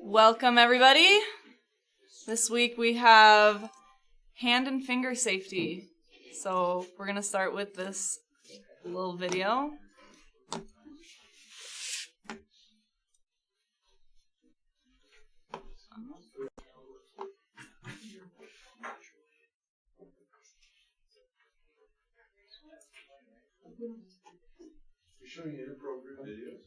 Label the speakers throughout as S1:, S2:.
S1: Welcome, everybody. This week we have hand and finger safety. So we're going to start with this little video.
S2: You're showing inappropriate videos?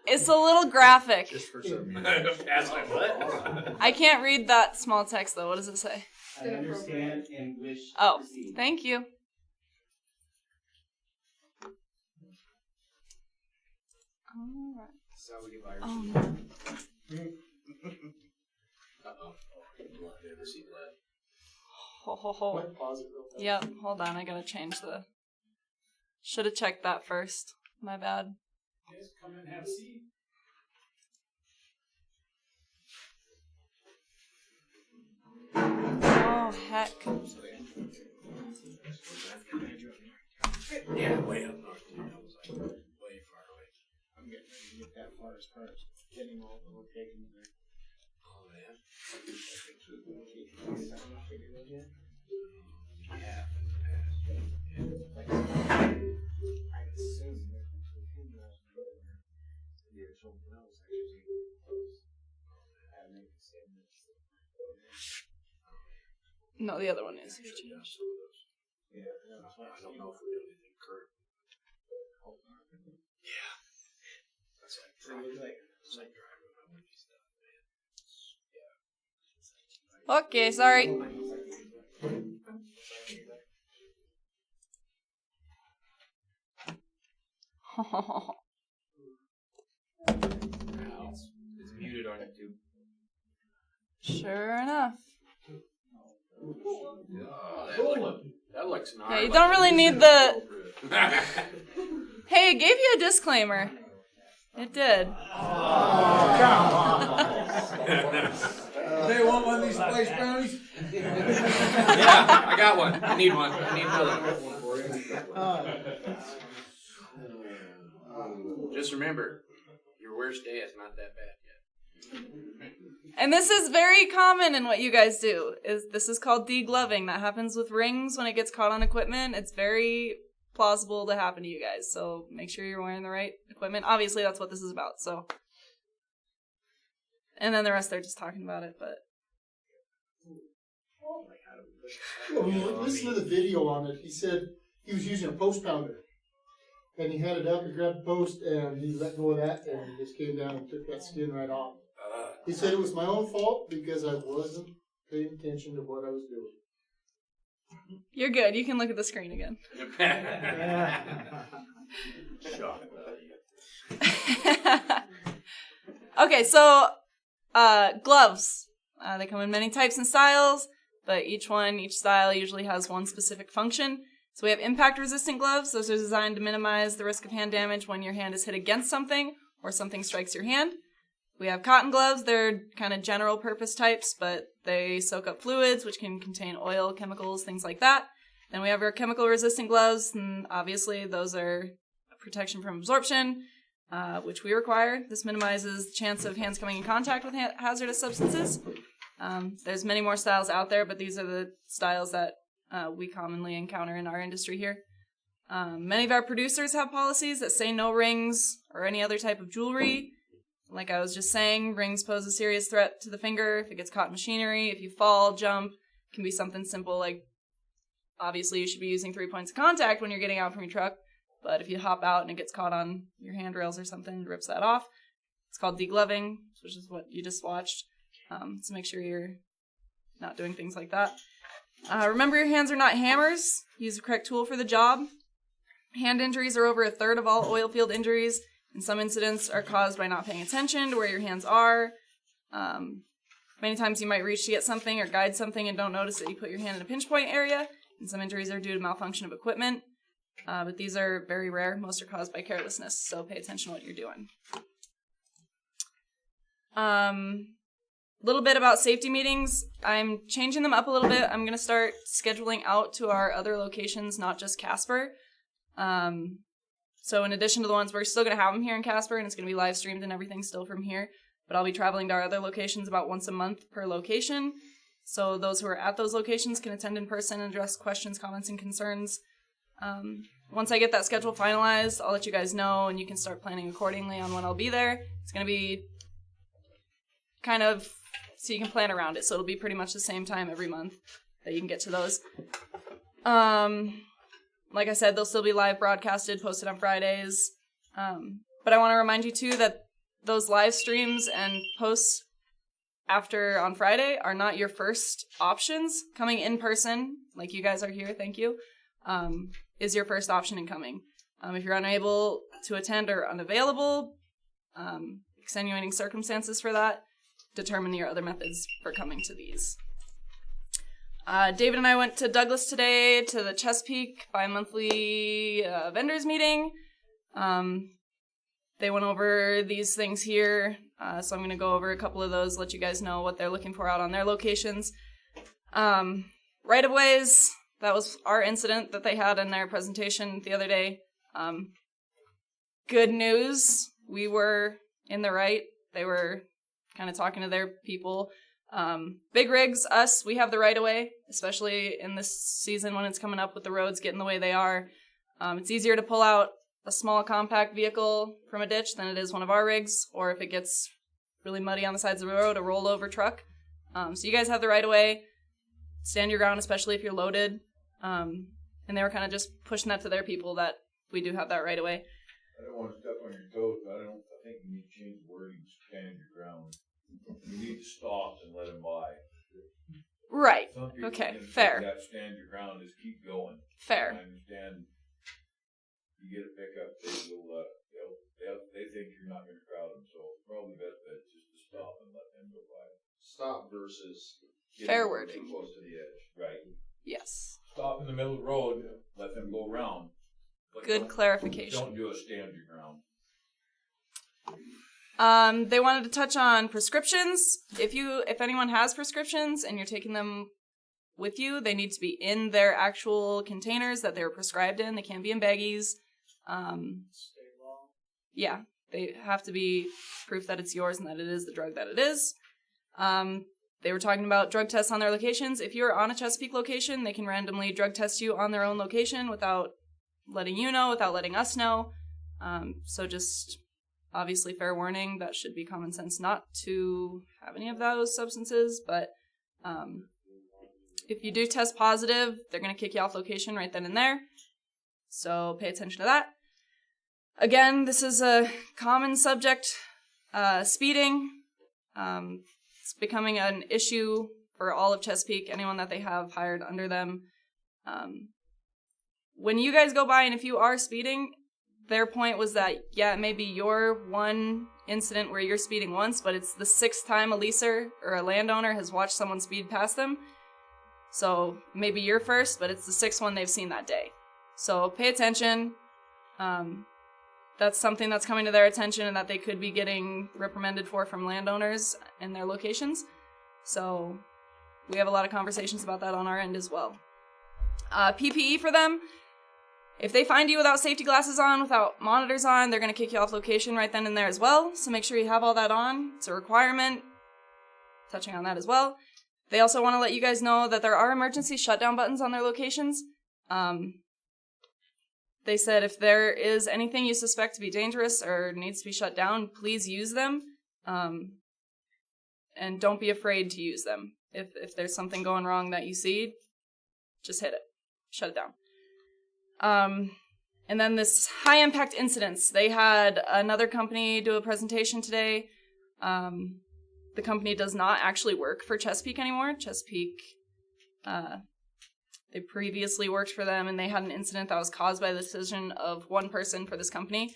S1: It's a little graphic.
S2: Just for some reason. What?
S1: I can't read that small text, though. What does it say?
S3: I understand and wish
S1: Oh,
S3: to proceed.
S1: thank you. All right.
S2: That's how we get viruses.
S1: Oh, no.
S2: Uh-oh. Never seen that.
S1: Ho, ho, ho.
S2: Pause it real fast.
S1: Yep, hold on. I gotta change the... Should have checked that first. My bad.
S3: Guys, come and have a seat.
S1: Oh, heck.
S2: Yeah, way up north. I was like, way far away.
S3: I'm getting ready to get that far as getting all the locations there.
S2: Oh, man.
S3: Yeah.
S2: Yeah.
S3: I assume that the pinballs are everywhere. The original bells actually close. I make the same mistake.
S1: No, the other one is.
S2: Shut down some of those.
S3: Yeah,
S2: I don't know if we're doing anything current. Yeah. That's like driving. It's like driving my windy stuff, man. Yeah.
S1: Okay, sorry.
S2: It's muted on YouTube.
S1: Sure enough.
S2: That looks nice.
S1: Yeah, you don't really need the... Hey, it gave you a disclaimer. It did.
S4: They want one of these spice brownies?
S2: Yeah, I got one. I need one. I need another. Just remember, your worst day is not that bad yet.
S1: And this is very common in what you guys do. This is called degloving. That happens with rings when it gets caught on equipment. It's very plausible to happen to you guys. So make sure you're wearing the right equipment. Obviously, that's what this is about. So, and then the rest they're just talking about it. But
S4: Listen to the video on it. He said he was using a post pounder. And he had it up, he grabbed the post, and he let go of that, and he just came down and took that skin right off. He said it was my own fault because I wasn't paying attention to what I was doing.
S1: you're good. You can look at the screen again. Okay, so gloves. They come in many types and styles, but each style usually has one specific function. So we have impact-resistant gloves. Those are designed to minimize the risk of hand damage when your hand is hit against something or something strikes your hand. We have cotton gloves. They're kind of general-purpose types, but they soak up fluids, which can contain oil, chemicals, things like that. Then we have our chemical-resistant gloves, and obviously those are protection from absorption, which we require. This minimizes the chance of hands coming in contact with hazardous substances. There's many more styles out there, but these are the styles that we commonly encounter in our industry here. Many of our producers have policies that say no rings or any other type of jewelry. Like I was just saying, rings pose a serious threat to the finger if it gets caught in machinery. If you fall, jump, it can be something simple like, obviously you should be using 3 points of contact when you're getting out from your truck, but if you hop out and it gets caught on your handrails or something, it rips that off. It's called degloving, which is what you just watched. So make sure you're not doing things like that. Remember, your hands are not hammers. Use the correct tool for the job. Hand injuries are over a third of all oil field injuries, and some incidents are caused by not paying attention to where your hands are. Many times you might reach to get something or guide something and don't notice that you put your hand in a pinch point area, and some injuries are due to malfunction of equipment. But these are very rare. Most are caused by carelessness, so pay attention to what you're doing. Little bit about safety meetings. I'm changing them up a little bit. I'm going to start scheduling out to our other locations, not just Casper. So in addition to the ones, we're still going to have them here in Casper, and it's going to be live streamed and everything still from here. But I'll be traveling to our other locations about once a month per location. So those who are at those locations can attend in person and address questions, comments, and concerns. Once I get that schedule finalized, I'll let you guys know, and you can start planning accordingly on when I'll be there. It's going to be kind of so you can plan around it. So it'll be pretty much the same time every month that you can get to those. Like I said, they'll still be live broadcasted, posted on Fridays. But I want to remind you, too, that those live streams and posts after on Friday are not your first options. Coming in person, like you guys are here, thank you, is your first option in coming. If you're unable to attend or unavailable, extenuating circumstances for that, determine your other methods for coming to these. David and I went to Douglas today to the Chesapeake bi-monthly vendors meeting. They went over these things here, so I'm going to go over a couple of those, let you guys know what they're looking for out on their locations. Right-of-ways, that was our incident that they had in their presentation the other day. Good news, we were in the right. They were kind of talking to their people. Big rigs, us, we have the right-of-way, especially in this season when it's coming up with the roads getting the way they are. It's easier to pull out a small compact vehicle from a ditch than it is one of our rigs, or if it gets really muddy on the sides of the road, a rollover truck. So you guys have the right-of-way. Stand your ground, especially if you're loaded. And they were kind of just pushing that to their people that we do have that right-of-way.
S5: I don't want to step on your toes, but I think you need to change the wording to stand your ground. You need to stop and let them by.
S1: Right.
S5: Some people
S1: Okay,
S5: think
S1: fair.
S5: that stand your ground is keep going.
S1: Fair.
S5: I understand. You get a pickup, they think you're not going to crowd them, so probably best bet is just to stop and let them go by.
S3: Stop versus
S1: Fair
S3: getting
S1: wording.
S3: too close to the edge.
S5: Right.
S1: Yes.
S5: Stop in the middle of the road, let them go around. But
S1: Good
S5: don't
S1: clarification.
S5: do a stand your ground.
S1: They wanted to touch on prescriptions. If anyone has prescriptions and you're taking them with you, they need to be in their actual containers that they were prescribed in. They can't be in baggies. Yeah, they have to be proof that it's yours and that it is the drug that it is. They were talking about drug tests on their locations. If you're on a Chesapeake location, they can randomly drug test you on their own location without letting you know, without letting us know. So just obviously fair warning, that should be common sense not to have any of those substances. But if you do test positive, they're going to kick you off location right then and there. So pay attention to that. Again, this is a common subject, speeding. It's becoming an issue for all of Chesapeake, anyone that they have hired under them. When you guys go by, and if you are speeding, their point was that, yeah, it may be your one incident where you're speeding once, but it's the 6th time a leaser or a landowner has watched someone speed past them. So maybe you're first, but it's the 6th one they've seen that day. So pay attention. That's something that's coming to their attention and that they could be getting reprimanded for from landowners in their locations. So we have a lot of conversations about that on our end as well. PPE for them. If they find you without safety glasses on, without monitors on, they're going to kick you off location right then and there as well. So make sure you have all that on. It's a requirement. Touching on that as well. They also want to let you guys know that there are emergency shutdown buttons on their locations. They said if there is anything you suspect to be dangerous or needs to be shut down, please use them. And don't be afraid to use them. If there's something going wrong that you see, just hit it. Shut it down. And then this high-impact incidents. They had another company do a presentation today. The company does not actually work for Chesapeake anymore. Chesapeake, they previously worked for them, and they had an incident that was caused by the decision of one person for this company.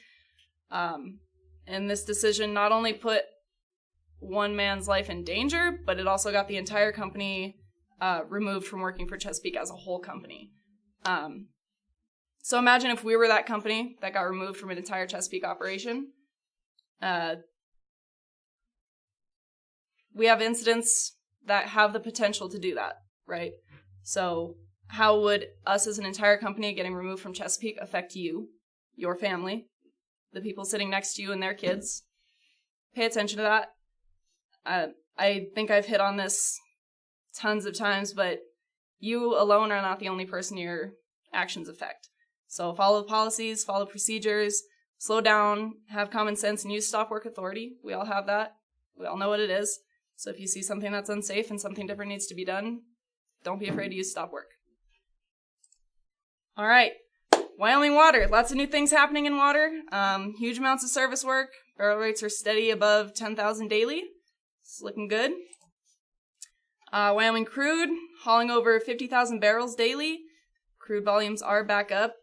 S1: And this decision not only put one man's life in danger, but it also got the entire company removed from working for Chesapeake as a whole company. So imagine if we were that company that got removed from an entire Chesapeake operation. We have incidents that have the potential to do that, right? So how would us as an entire company getting removed from Chesapeake affect you? your family, the people sitting next to you and their kids. Pay attention to that. I think I've hit on this tons of times, but you alone are not the only person your actions affect. So follow the policies, follow procedures, slow down, have common sense, and use stop work authority. We all have that. We all know what it is. So if you see something that's unsafe and something different needs to be done, don't be afraid to use stop work. All right, Wyoming water. Lots of new things happening in water. Huge amounts of service work. Barrel rates are steady above 10,000 daily. It's looking good. Wyoming crude, hauling over 50,000 barrels daily. Crude volumes are back up.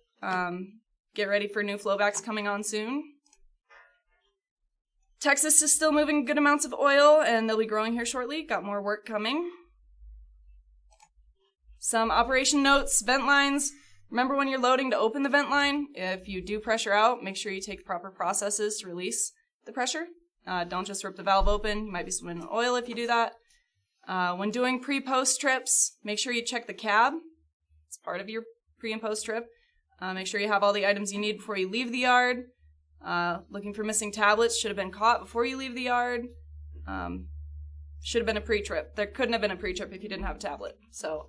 S1: Get ready for new flowbacks coming on soon. Texas is still moving good amounts of oil, and they'll be growing here shortly. Got more work coming. Some operation notes, vent lines. Remember when you're loading to open the vent line, if you do pressure out, make sure you take the proper processes to release the pressure. Don't just rip the valve open. You might be swimming in oil if you do that. When doing pre-post trips, make sure you check the cab. It's part of your pre and post trip. Make sure you have all the items you need before you leave the yard. Looking for missing tablets should have been caught before you leave the yard. Should have been a pre-trip. There couldn't have been a pre-trip if you didn't have a tablet. So,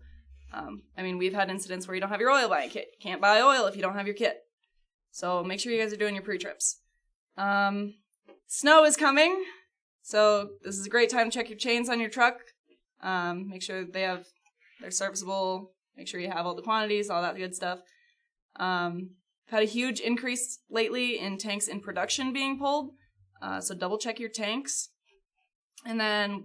S1: we've had incidents where you don't have your oil buying kit. You can't buy oil if you don't have your kit. So make sure you guys are doing your pre-trips. Snow is coming. So this is a great time to check your chains on your truck. Make sure they're serviceable. Make sure you have all the quantities, all that good stuff. Had a huge increase lately in tanks in production being pulled. So double check your tanks. And then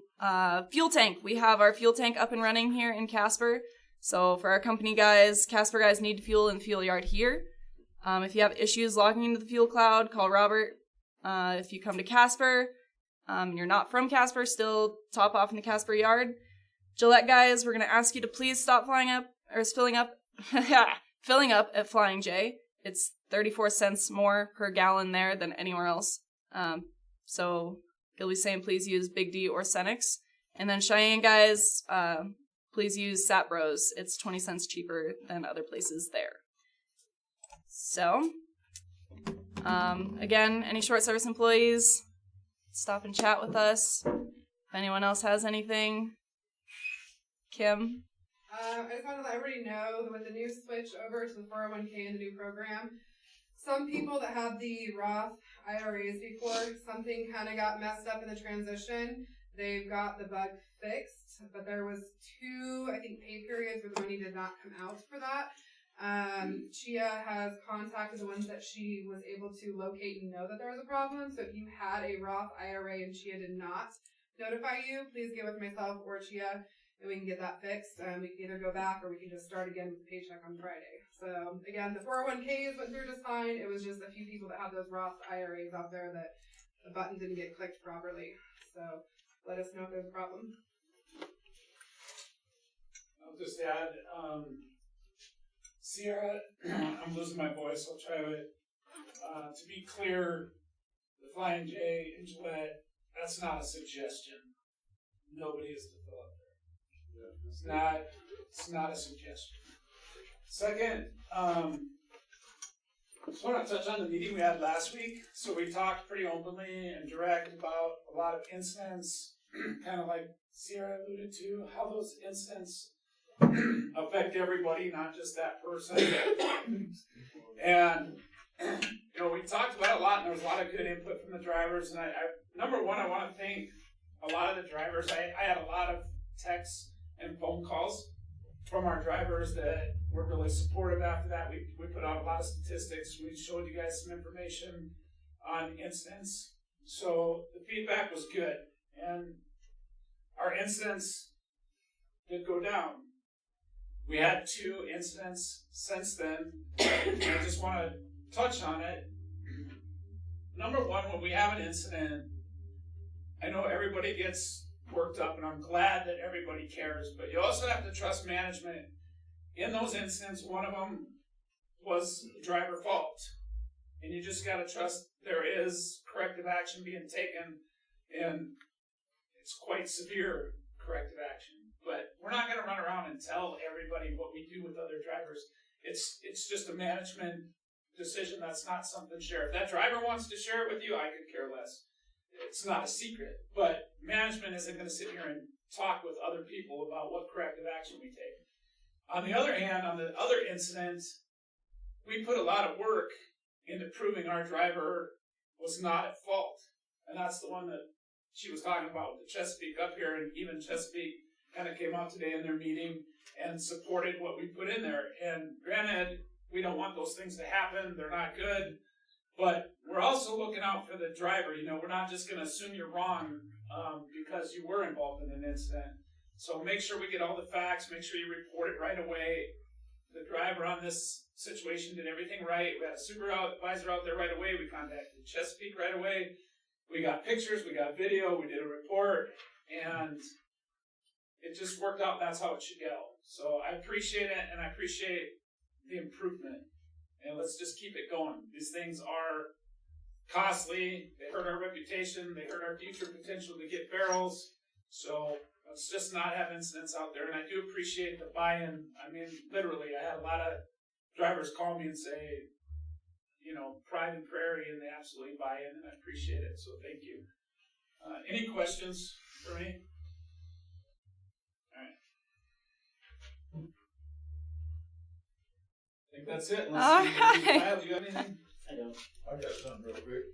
S1: fuel tank. We have our fuel tank up and running here in Casper. So for our company guys, Casper guys need fuel in the fuel yard here. If you have issues logging into the fuel cloud, call Robert. If you come to Casper, and you're not from Casper, still top off in the Casper yard. Gillette guys, we're going to ask you to please stop filling up at Flying J. It's 34 cents more per gallon there than anywhere else. So you'll be saying please use Big D or Cenex. And then Cheyenne guys, please use Sat Bros. It's 20 cents cheaper than other places there. So, again, any short service employees, stop and chat with us. If anyone else has anything. Kim?
S6: I just wanted to let everybody know that with the new switch over to the 401k and the new program, some people that had the Roth IRAs before, something kind of got messed up in the transition. They've got the bug fixed, but there was 2, I think, pay periods where the money did not come out for that. Chia has contacted the ones that she was able to locate and know that there was a problem. So if you had a Roth IRA and Chia did not notify you, please get with myself or Chia and we can get that fixed. We can either go back or we can just start again with the paycheck on Friday. So again, the 401ks went through just fine. It was just a few people that had those Roth IRAs out there that the button didn't get clicked properly. So let us know if there's a problem.
S7: I'll just add, Sierra, I'm losing my voice, I'll try to be clear, the Flying J and Gillette, that's not a suggestion. Nobody is to fill up there. It's not a suggestion. Second, just want to touch on the meeting we had last week. So we talked pretty openly and direct about a lot of incidents, kind of like Sierra alluded to, how those incidents affect everybody, not just that person. And we talked about it a lot, and there was a lot of good input from the drivers. And number one, I want to thank a lot of the drivers. I had a lot of texts and phone calls from our drivers that were really supportive after that. We put out a lot of statistics. We showed you guys some information on incidents. So the feedback was good. And our incidents did go down. We had 2 incidents since then, and I just want to touch on it. Number one, when we have an incident, I know everybody gets worked up, and I'm glad that everybody cares, but you also have to trust management. In those incidents, one of them was driver fault, and you just got to trust there is corrective action being taken, and it's quite severe corrective action. But we're not going to run around and tell everybody what we do with other drivers. It's just a management decision. That's not something share. If that driver wants to share it with you, I could care less. It's not a secret. But management isn't going to sit here and talk with other people about what corrective action we take. On the other hand, on the other incident, we put a lot of work into proving our driver was not at fault. And that's the one that she was talking about with the Chesapeake up here, and even Chesapeake kind of came out today in their meeting and supported what we put in there. And granted, we don't want those things to happen. They're not good. But we're also looking out for the driver. You know, we're not just going to assume you're wrong because you were involved in an incident. So make sure we get all the facts. Make sure you report it right away. The driver on this situation did everything right. We had a supervisor out there right away. We contacted Chesapeake right away. We got pictures. We got video. We did a report. And it just worked out. That's how it should go. So I appreciate it, and I appreciate the improvement. And let's just keep it going. These things are costly. They hurt our reputation. They hurt our future potential to get barrels. So let's just not have incidents out there. And I do appreciate the buy-in. I mean, literally, I had a lot of drivers call me and say, you know, pride and prairie, and they absolutely buy in, and I appreciate it. So thank you. Any questions for me? All right. I think that's it.
S1: All right.
S7: Kyle, do you have anything?
S4: I don't.
S5: I got something real quick.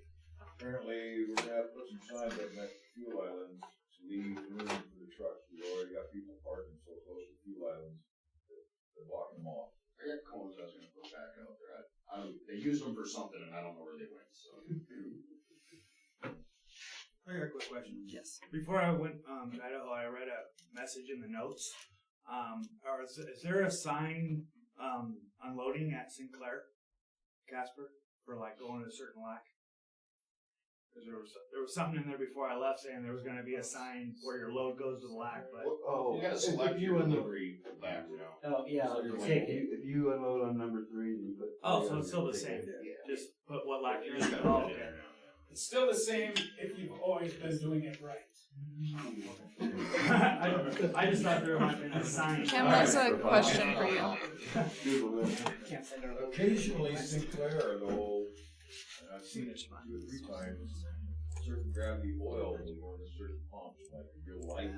S5: Apparently, we're gonna have to put some signs up next to fuel islands to leave room for the trucks. We've already got people parking so close to fuel islands that they're blocking them off.
S3: I got cones I was gonna put back out there. I don't, they use them for something and I don't know where they went, so.
S8: I got a quick question.
S1: Yes.
S8: Before I went to Idaho, I read a message in the notes. Is there a sign unloading at Sinclair, Casper, for like going to a certain lack? Because there was something in there before I left saying there was going to be a sign where your load goes to the lack, but
S3: Oh, you gotta select your delivery back now.
S9: Oh, yeah, if you unload on number 3, then you put.
S8: so it's still the same.
S3: Yeah.
S8: Just put what lack you're
S3: You
S8: in.
S3: just
S8: Oh,
S3: gotta put it
S8: okay.
S3: in there.
S7: It's still the same if you've always been doing it right.
S8: I just thought there might have been a sign.
S1: Kim, there's a question for you.
S9: Google it.
S8: Can't send it over.
S5: Occasionally, Sinclair, though, and I've seen it 2 or 3 times, certain gravity oil will go into certain pumps, like real light,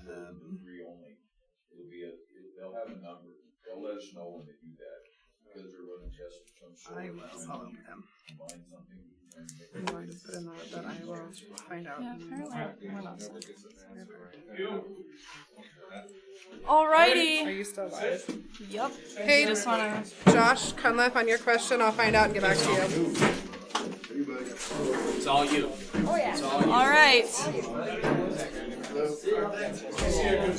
S5: number 3 only. They'll have a number. They'll let us know when they do that because they're running tests of some sort.
S6: I will follow them.
S5: Combine something.
S6: You want to put in that, but I will find out.
S1: Yeah, apparently we're not.
S7: You?
S1: Alrighty.
S6: Are you still live?
S1: Yep.
S6: Hey,
S1: Just wanna.
S6: Josh Cunliffe, on your question, I'll find out and get back to you.
S2: It's all you.
S1: All right.